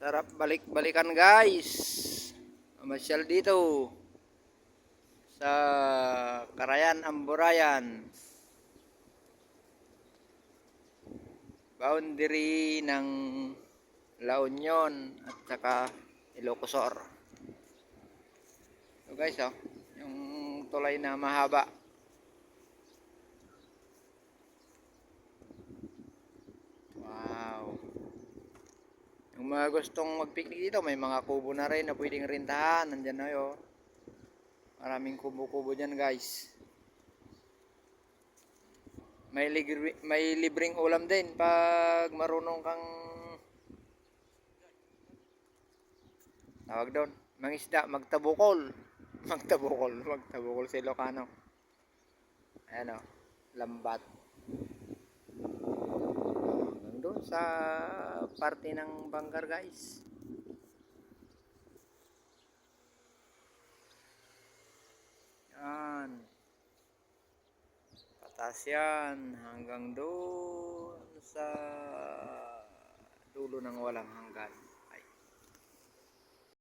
Sarap balik-balikan guys. Mamasyal dito sa Carayan, Amburayan. Boundary ng La Union at saka Ilocos Sur. So guys, yung tulay na mahaba. Wow. Yung mga gustong mag-picnic dito, may mga kubo na rin na pwedeng rentahan. Nandyan na yun. Maraming kubo-kubo dyan guys. May libreng ulam din pag marunong kang tawag doon, mangisda, magtabukol. Magtabukol sa Ilocano. Ayan o, lambat. Hanggang doon sa parte ng Banggar guys. Yan. Patas yan hanggang doon sa dulo ng walang hanggan.